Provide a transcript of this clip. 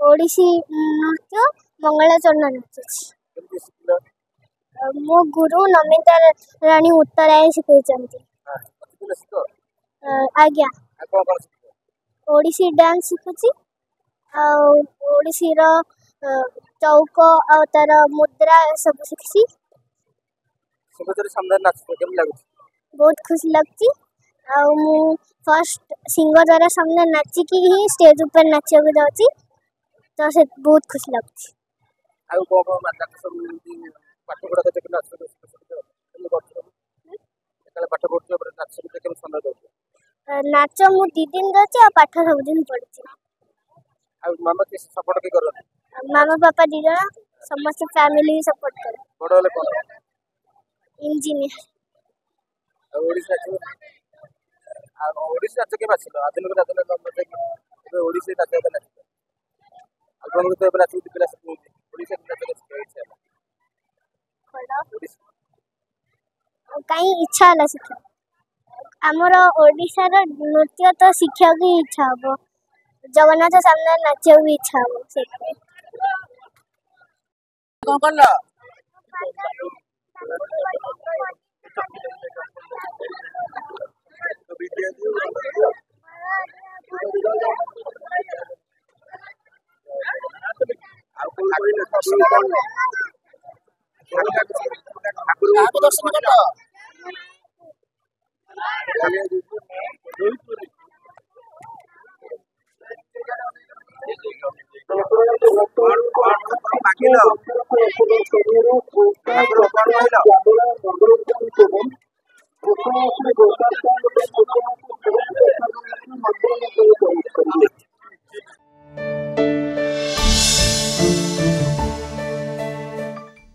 ओडिसी नृत्य मंगलाचरण नाचुची मो गुरु नमिता राणी उत्तराय शिखैछन्ति आज्ञा ओडिसी डांस शिखुची ओडिसी रो चौक आ तार मुद्रा सब शिखसी बहुत खुशी लगती फर्स्ट सिंगर सामने नाचिकी ही स्टेज ऊपर नाचिया जाऊँगी तो से बहुत खुशी लगती नाच मु 2 दिन जाऊँगी और पाठ सब दिन पढ़ी मामा पापा 2 जन समस्त फैमिली सपोर्ट कर इंजीनियर ओडिसी नाच के आसिल आधुनिक नाच ओडिसी नाच आपन तो नाच पिला ओडिसी नाच कहीं इच्छा होला शिक्षा आमर ओडिसा रो नृत्य तो शिक्षा की इच्छा हो जगन्नाथ सामने नाच भी इच्छा हो से कौन करला आपको दर्शन करला बाकी